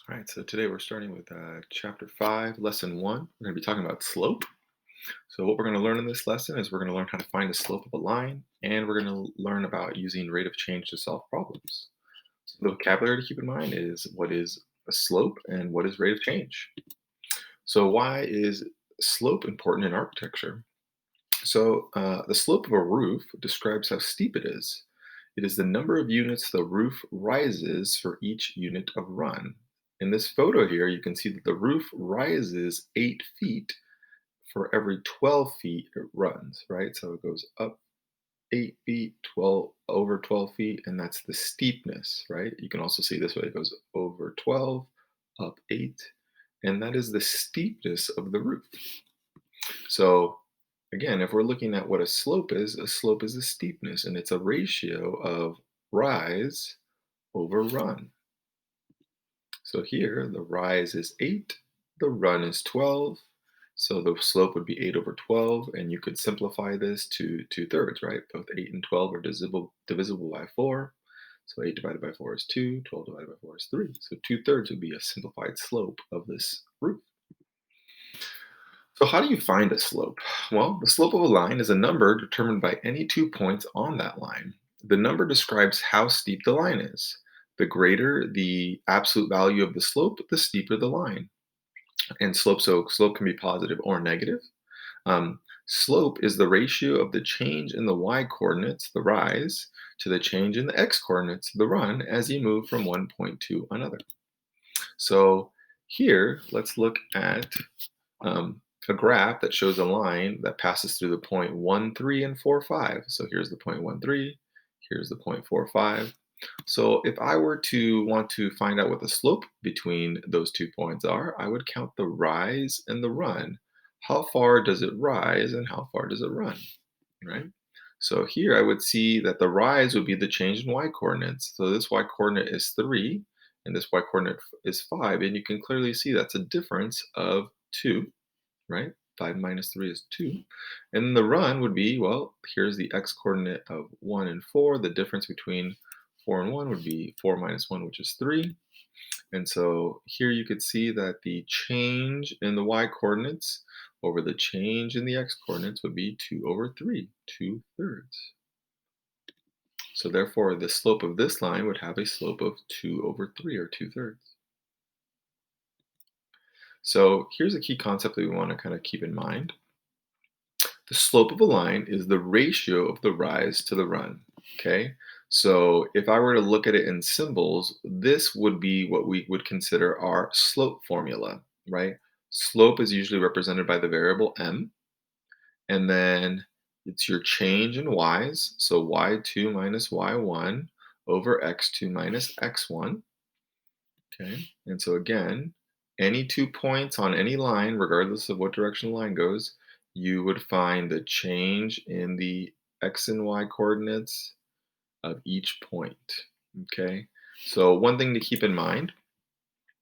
All right, so today we're starting with chapter 5, lesson 1. We're going to be talking about slope. So, what we're going to learn in this lesson is we're going to learn how to find the slope of a line, and we're going to learn about using rate of change to solve problems. So, the vocabulary to keep in mind is what is a slope and what is rate of change. So, why is slope important in architecture? So, the slope of a roof describes how steep it is. It is the number of units the roof rises for each unit of run. In this photo here, you can see that the roof rises 8 feet for every 12 feet it runs, right? So it goes up 8 feet, 12 over 12 feet, and that's the steepness, right? You can also see this way it goes over 12, up 8, and that is the steepness of the roof. So again, if we're looking at what a slope is the steepness, and it's a ratio of rise over run. So here, the rise is 8, the run is 12. So the slope would be 8 over 12, and you could simplify this to 2/3, right? Both 8 and 12 are divisible by 4. So 8 divided by 4 is 2, 12 divided by 4 is 3. So 2/3 would be a simplified slope of this roof. So how do you find a slope? Well, the slope of a line is a number determined by any 2 points on that line. The number describes how steep the line is. The greater the absolute value of the slope, the steeper the line. And slope can be positive or negative. Slope is the ratio of the change in the y coordinates, the rise, to the change in the x coordinates, the run, as you move from one point to another. So here, let's look at a graph that shows a line that passes through the point 1, 3, and 4, 5. So here's the point 1, 3, here's the point 4, 5. So if I were to want to find out what the slope between those 2 points are, I would count the rise and the run. How far does it rise and how far does it run, right? So here I would see that the rise would be the change in y coordinates. So this y coordinate is 3 and this y coordinate is 5, and you can clearly see that's a difference of 2, right? 5 minus 3 is 2. And the run would be, well, here's the x coordinate of 1 and 4. The difference between 4 and 1 would be 4 minus 1, which is 3. And so here you could see that the change in the y coordinates over the change in the x coordinates would be 2 over 3, 2/3. So therefore, the slope of this line would have a slope of 2 over 3, or 2/3. So here's a key concept that we want to kind of keep in mind. The slope of a line is the ratio of the rise to the run. Okay. So if I were to look at it in symbols, this would be what we would consider our slope formula, right? Slope is usually represented by the variable m, and then it's your change in y's. So y2 minus y1 over x2 minus x1. Okay. And so again, any 2 points on any line, regardless of what direction the line goes, you would find the change in the x and y coordinates of each point. Okay. So one thing to keep in mind,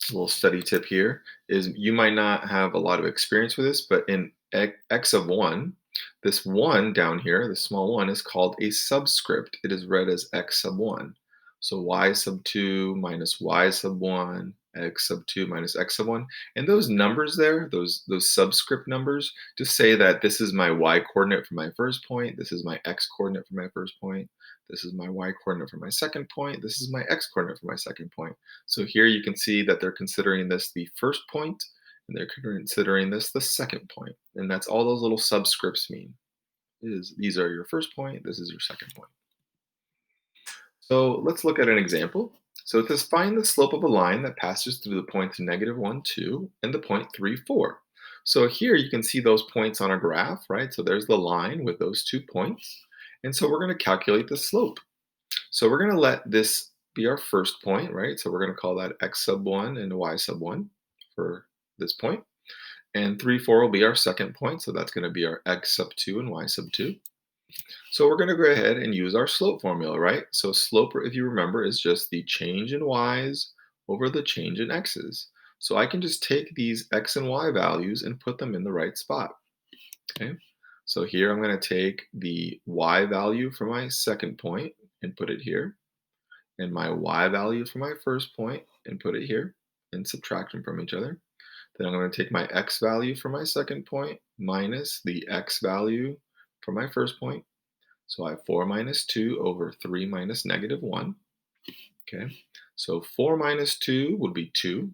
a little study tip here, is you might not have a lot of experience with this, but in x of 1, this 1 down here, the small 1, is called a subscript. It is read as x sub 1. So y sub 2 minus y sub 1, x sub 2 minus x sub 1. And those numbers there, those subscript numbers, just say that this is my y coordinate for my first point, this is my x coordinate for my first point, this is my y coordinate for my second point, this is my x coordinate for my second point. So here you can see that they're considering this the first point, and they're considering this the second point. And that's all those little subscripts mean. Is these are your first point, this is your second point. So let's look at an example. So it says find the slope of a line that passes through the points -1, 2 and the point 3, 4. So here you can see those points on a graph, right? So there's the line with those 2 points. And so we're going to calculate the slope. So we're going to let this be our first point, right? So we're going to call that x sub 1 and y sub 1 for this point. And 3, 4 will be our second point. So that's going to be our x sub 2 and y sub 2. So we're going to go ahead and use our slope formula, right? So slope, if you remember, is just the change in y's over the change in x's. So I can just take these x and y values and put them in the right spot, okay? So here I'm going to take the y value for my second point and put it here, and my y value for my first point and put it here, and subtract them from each other. Then I'm going to take my x value for my second point minus the x value for my first point. So I have 4 minus 2 over 3 minus negative 1. Okay, so 4 minus 2 would be 2.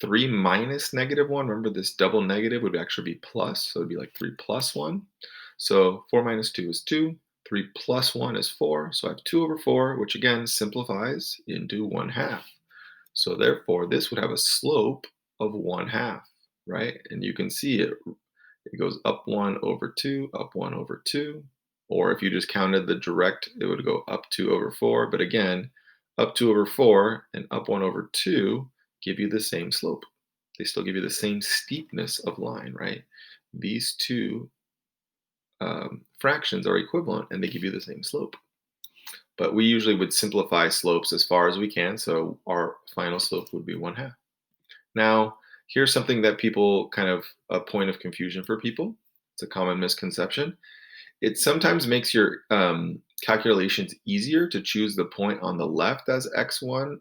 3 minus negative 1, remember this double negative would actually be plus, so it would be like 3 plus 1. So 4 minus 2 is 2. 3 plus 1 is 4. So I have 2 over 4, which again simplifies into 1/2. So therefore, this would have a slope of 1/2, right? And you can see it goes up 1 over 2, up 1 over 2. Or if you just counted the direct, it would go up 2 over 4. But again, up 2 over 4 and up 1 over 2 give you the same slope. They still give you the same steepness of line, right? These two fractions are equivalent and they give you the same slope. But we usually would simplify slopes as far as we can, so our final slope would be 1/2. Now, here's something that people kind of a point of confusion for people. It's a common misconception. It sometimes makes your calculations easier to choose the point on the left as x1,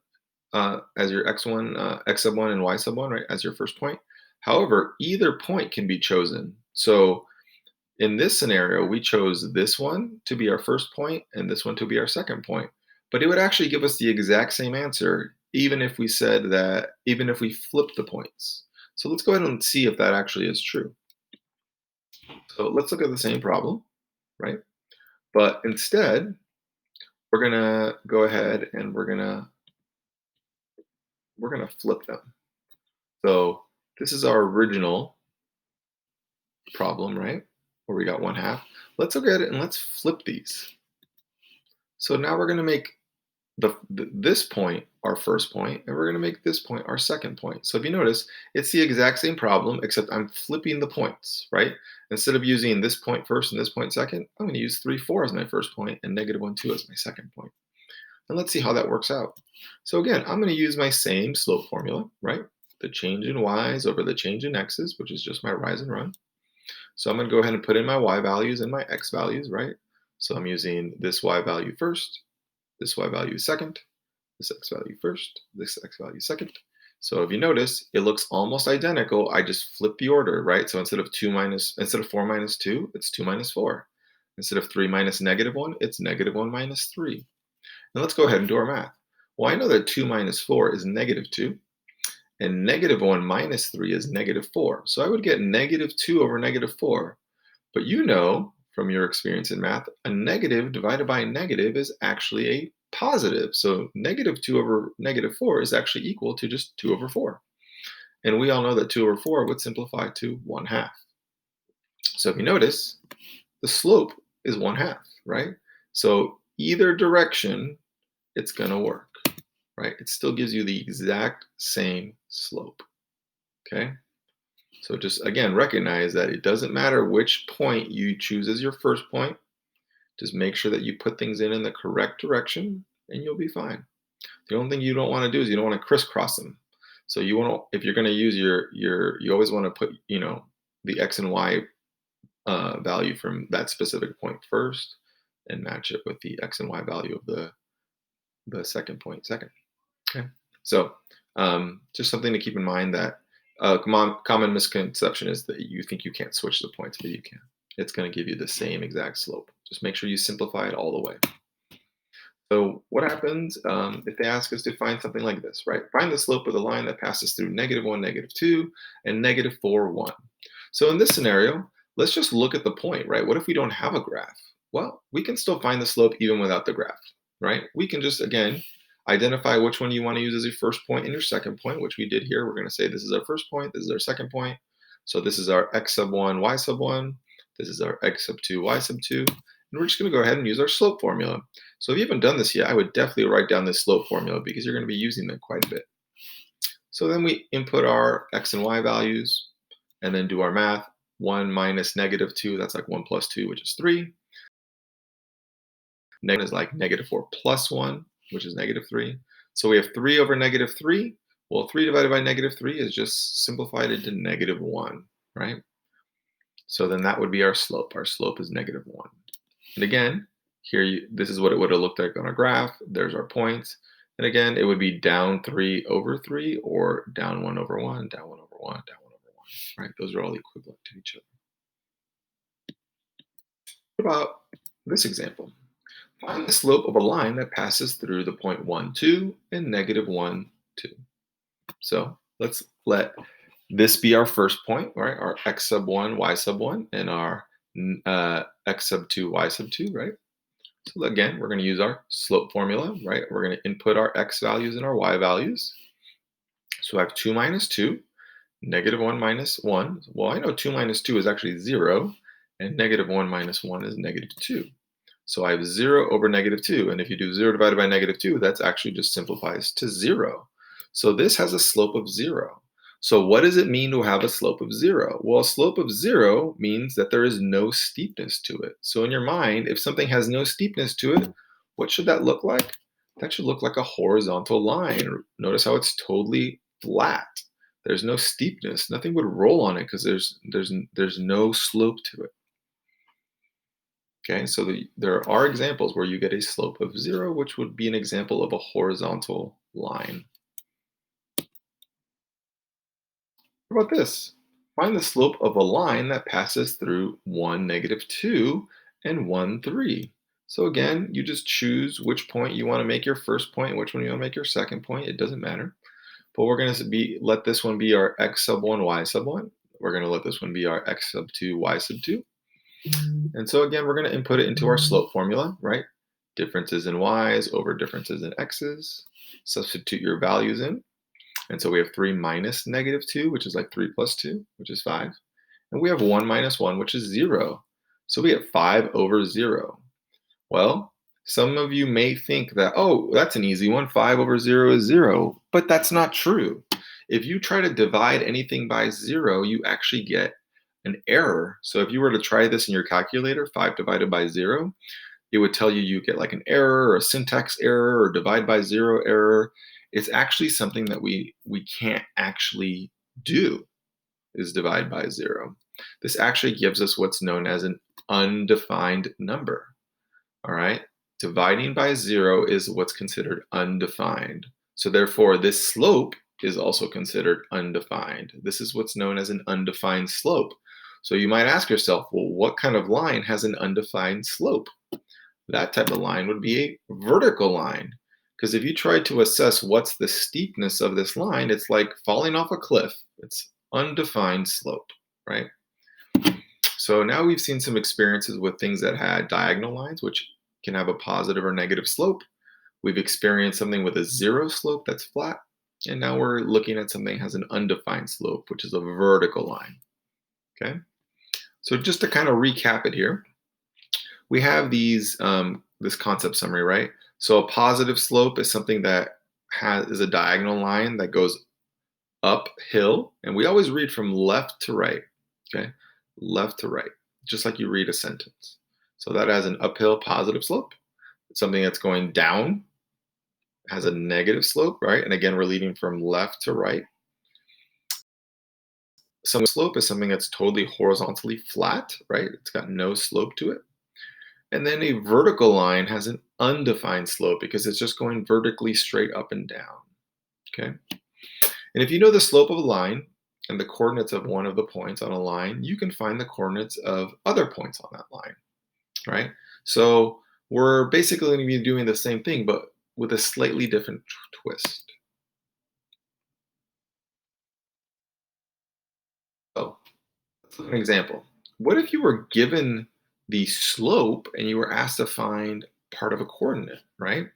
as your x1, x sub 1 and y sub 1, right, as your first point. However, either point can be chosen. So in this scenario, we chose this one to be our first point and this one to be our second point. But it would actually give us the exact same answer, even if we said that, even if we flipped the points. So let's go ahead and see if that actually is true. So let's look at the same problem, right? But instead, we're gonna go ahead and we're gonna flip them. So this is our original problem, right? Where we got 1/2. Let's look at it and let's flip these. So now we're gonna make this point our first point, and we're going to make this point our second point. So if you notice, it's the exact same problem, except I'm flipping the points, right? Instead of using this point first and this point second, I'm going to use 3, 4 as my first point and negative 1, 2 as my second point. And let's see how that works out. So again, I'm going to use my same slope formula, right? The change in y's over the change in x's, which is just my rise and run. So I'm going to go ahead and put in my y values and my x values, right? So I'm using this y value first, this y value second, this x value first, this x value second. So if you notice, it looks almost identical. I just flip the order, right? So instead of 4 minus 2, it's 2 minus 4. Instead of 3 minus negative 1, it's negative 1 minus 3. Now let's go ahead and do our math. Well, I know that 2 minus 4 is negative 2, and negative 1 minus 3 is negative 4. So I would get negative 2 over negative 4. But you know from your experience in math, a negative divided by a negative is actually a positive. So negative 2 over negative 4 is actually equal to just 2 over 4. And we all know that 2 over 4 would simplify to 1/2. So if you notice, the slope is 1/2, right? So either direction, it's going to work, right? It still gives you the exact same slope, okay? So just again, recognize that it doesn't matter which point you choose as your first point. Just make sure that you put things in the correct direction and you'll be fine. The only thing you don't want to do is you don't want to crisscross them. So you want to, if you're going to use you always want to put, the x and y value from that specific point first and match it with the x and y value of the second point second. Okay. So just something to keep in mind that common misconception is that you think you can't switch the points, but you can. It's going to give you the same exact slope. Just make sure you simplify it all the way. So what happens if they ask us to find something like this, right? Find the slope of the line that passes through negative 1, negative 2, and negative 4, 1. So in this scenario, let's just look at the point, right? What if we don't have a graph? Well, we can still find the slope even without the graph, right? We can just, again, identify which one you want to use as your first point and your second point, which we did here. We're going to say this is our first point, this is our second point. So this is our x sub 1, y sub 1. This is our x sub 2, y sub 2. And we're just going to go ahead and use our slope formula. So if you haven't done this yet, I would definitely write down this slope formula because you're going to be using it quite a bit. So then we input our x and y values and then do our math. 1 minus negative 2, that's like 1 plus 2, which is 3. Negative is like negative 4 plus 1, which is negative 3. So we have 3 over negative 3. Well, 3 divided by negative 3 is just simplified into negative 1, right? So then that would be our slope. Our slope is negative 1. And again, here this is what it would have looked like on a graph. There's our points. And again, it would be down 3 over 3 or down 1 over 1, down 1 over 1, down 1 over 1, right? Those are all equivalent to each other. What about this example? Find the slope of a line that passes through the point 1, 2 and negative 1, 2. So let's let this be our first point, right? Our x sub 1, y sub 1, and our x sub 2, y sub 2, right? So again, we're going to use our slope formula, right? We're going to input our x values and our y values. So I have 2 minus 2, negative 1 minus 1. Well, I know 2 minus 2 is actually 0, and negative 1 minus 1 is negative 2. So I have 0 over negative 2. And if you do 0 divided by negative 2, that's actually just simplifies to 0. So this has a slope of 0. So what does it mean to have a slope of 0? Well, a slope of 0 means that there is no steepness to it. So in your mind, if something has no steepness to it, what should that look like? That should look like a horizontal line. Notice how it's totally flat. There's no steepness. Nothing would roll on it because there's no slope to it. Okay, so there are examples where you get a slope of 0, which would be an example of a horizontal line. What about this? Find the slope of a line that passes through 1, negative 2, and 1, 3. So again, you just choose which point you want to make your first point, which one you want to make your second point. It doesn't matter. But we're going to let this one be our x sub 1, y sub 1. We're going to let this one be our x sub 2, y sub 2. And so again, we're going to input it into our slope formula, right? Differences in y's over differences in x's. Substitute your values in. And so we have 3 minus negative 2, which is like 3 plus 2, which is 5. And we have 1 minus 1, which is 0. So we have 5 over 0. Well, some of you may think that, oh, that's an easy one. 5 over 0 is 0. But that's not true. If you try to divide anything by 0, you actually get an error. So if you were to try this in your calculator, 5 divided by 0, it would tell you get like an error or a syntax error or divide by 0 error. It's actually something that we can't actually do, is divide by 0. This actually gives us what's known as an undefined number. All right? Dividing by 0 is what's considered undefined. So therefore, this slope is also considered undefined. This is what's known as an undefined slope. So you might ask yourself, well, what kind of line has an undefined slope? That type of line would be a vertical line. Because if you try to assess what's the steepness of this line, it's like falling off a cliff. It's undefined slope, right? So now we've seen some experiences with things that had diagonal lines, which can have a positive or negative slope. We've experienced something with a 0 slope that's flat. And now we're looking at something that has an undefined slope, which is a vertical line. Okay? So just to kind of recap it here, we have these this concept summary, right? So a positive slope is something that is a diagonal line that goes uphill, and we always read from left to right, okay? Left to right, just like you read a sentence. So that has an uphill positive slope. Something that's going down has a negative slope, right? And again, we're leading from left to right. Some slope is something that's totally horizontally flat, right? It's got no slope to it. And then a vertical line has an undefined slope because it's just going vertically straight up and down, okay? And if you know the slope of a line and the coordinates of one of the points on a line, you can find the coordinates of other points on that line, right? So we're basically going to be doing the same thing, but with a slightly different twist. So let's look at an example. What if you were given the slope and you were asked to find part of a coordinate, right?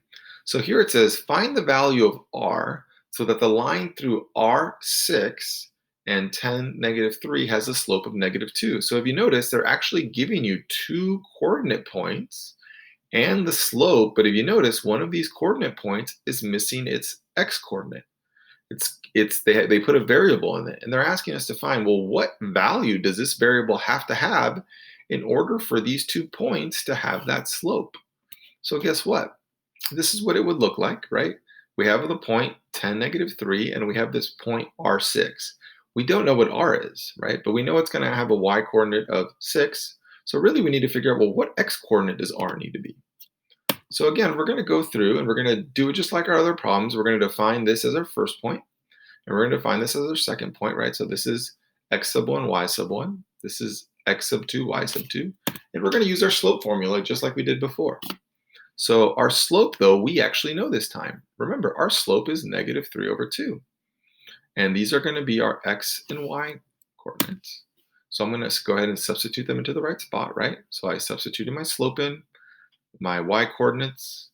So here it says, find the value of r so that the line through r6 and 10, negative 3 has a slope of negative 2. So if you notice, they're actually giving you 2 coordinate points and the slope, but if you notice, one of these coordinate points is missing its x-coordinate. They put a variable in it, and they're asking us to find, well, what value does this variable have to have in order for these 2 points to have that slope? So guess what? This is what it would look like, right? We have the point 10, negative 3, and we have this point r6. We don't know what r is, right? But we know it's going to have a y-coordinate of 6. So really we need to figure out, well, what x-coordinate does r need to be? So again, we're going to go through and we're going to do it just like our other problems. We're going to define this as our first point, and we're going to define this as our second point, right? So this is x sub 1, y sub 1. This is x sub 2, y sub 2. And we're going to use our slope formula just like we did before. So our slope, though, we actually know this time. Remember, our slope is negative 3 over 2. And these are going to be our x and y coordinates. So I'm going to go ahead and substitute them into the right spot, right? So I substituted my slope in, my y coordinates,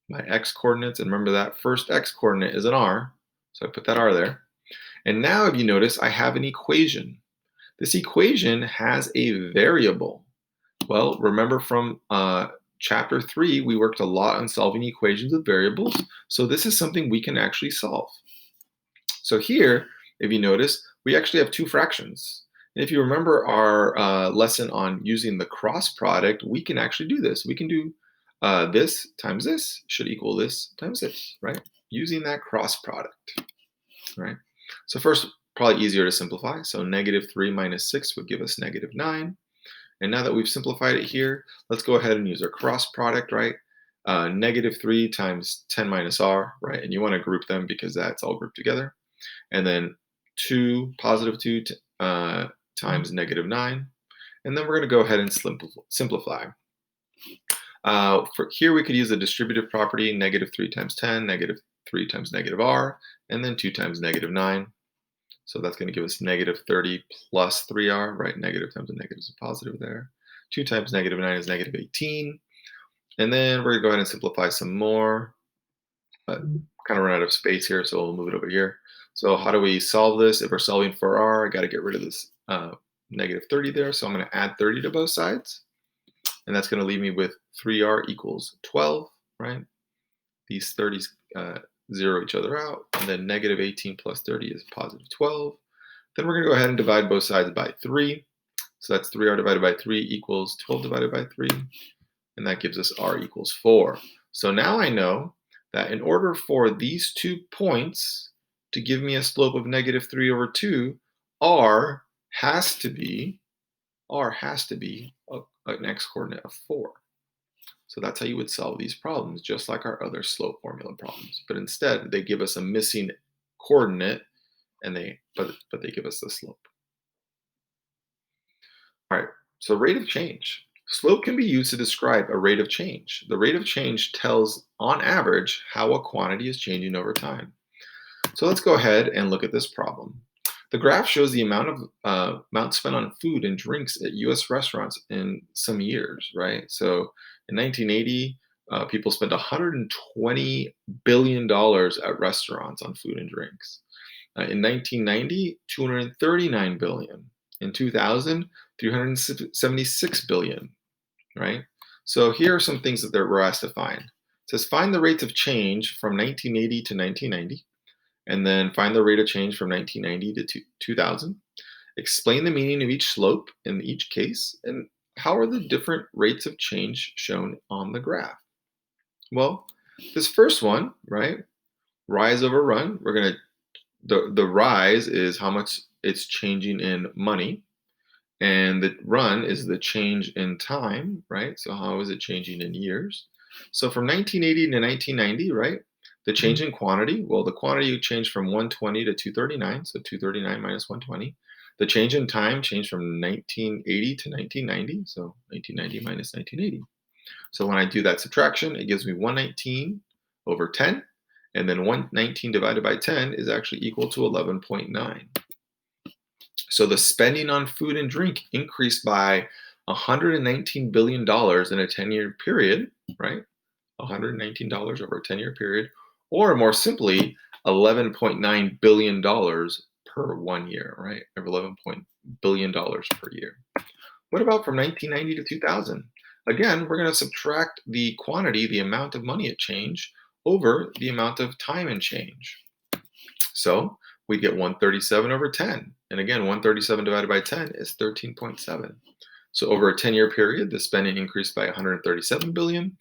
my x coordinates, and remember that first x coordinate is an r, so I put that r there. And now if you notice, I have an equation. This equation has a variable. Well, remember from chapter 3, we worked a lot on solving equations with variables, so this is something we can actually solve. So here, if you notice, we actually have two fractions. And if you remember our lesson on using the cross product, we can actually do this. We can do this times this should equal this times this, right? Using that cross product, right? So first, probably easier to simplify. So negative 3 minus 6 would give us negative 9. And now that we've simplified it here, let's go ahead and use our cross product, right? Negative 3 times 10 minus r, right? And you want to group them because that's all grouped together. And then 2, positive 2 times negative 9. And then we're going to go ahead and simplify. For here, we could use the distributive property, negative 3 times 10, negative 3 times negative r, and then 2 times negative 9. So that's going to give us negative 30 plus 3r, right? Negative times a negative is a positive there. 2 times negative 9 is negative 18. And then we're going to go ahead and simplify some more. But kind of run out of space here, so we'll move it over here. So how do we solve this? If we're solving for r, I got to get rid of this negative 30 there. So I'm going to add 30 to both sides. And that's going to leave me with 3r equals 12, right? These 30s zero each other out. And then negative 18 plus 30 is positive 12. Then we're going to go ahead and divide both sides by 3. So that's 3r divided by 3 equals 12 divided by 3. And that gives us r equals 4. So now I know that in order for these 2 points to give me a slope of negative 3 over 2, r has to be an x coordinate of 4. So that's how you would solve these problems, just like our other slope formula problems. But instead, they give us a missing coordinate, and but they give us the slope. All right, so rate of change. Slope can be used to describe a rate of change. The rate of change tells, on average, how a quantity is changing over time. So let's go ahead and look at this problem. The graph shows the amount spent on food and drinks at U.S. restaurants in some years, right? So in 1980, people spent $120 billion at restaurants on food and drinks. In 1990, $239 billion. In 2000, $376 billion, right? So here are some things that we're asked to find. It says find the rates of change from 1980 to 1990, and then find the rate of change from 1990 to 2000. Explain the meaning of each slope in each case, and how are the different rates of change shown on the graph? Well, this first one, right, rise over run, we're going to, the rise is how much it's changing in money, and the run is the change in time, right? So how is it changing in years? So from 1980 to 1990, right, the change in quantity, well, the quantity changed from 120 to 239, so 239 minus 120. The change in time changed from 1980 to 1990, so 1990 minus 1980. So when I do that subtraction, it gives me 119 over 10, and then 119 divided by 10 is actually equal to 11.9. So the spending on food and drink increased by $119 billion in a 10-year period, right? $119 over a 10-year period, or more simply, $11.9 billion per 1 year, right? Or $11 billion per year. What about from 1990 to 2000? Again, we're going to subtract the quantity, the amount of money it changed, over the amount of time and change. So we get 137 over 10. And again, 137 divided by 10 is 13.7. So over a 10-year period, the spending increased by 137 billion,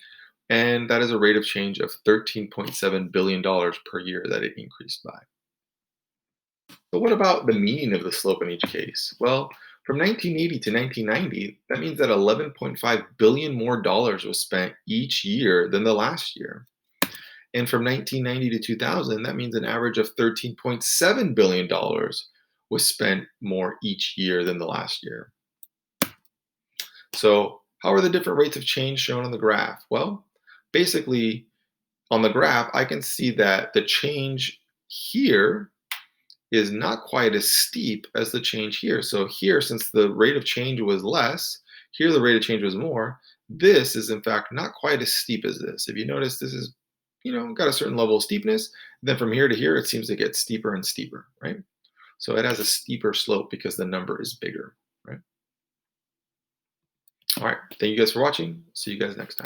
and that is a rate of change of $13.7 billion per year that it increased by. So what about the meaning of the slope in each case? Well, From 1980 to 1990, that means that 11.5 billion more dollars was spent each year than the last year. And from 1990 to 2000, that means an average of $13.7 billion dollars was spent more each year than the last year. So, how are the different rates of change shown on the graph? Well, basically, on the graph, I can see that the change here is not quite as steep as the change here. So here, since the rate of change was less, here the rate of change was more. This is in fact not quite as steep as this. If you notice, this is, got a certain level of steepness. Then from here to here, it seems to get steeper and steeper, right? So it has a steeper slope because the number is bigger, right? All right. Thank you guys for watching. See you guys next time.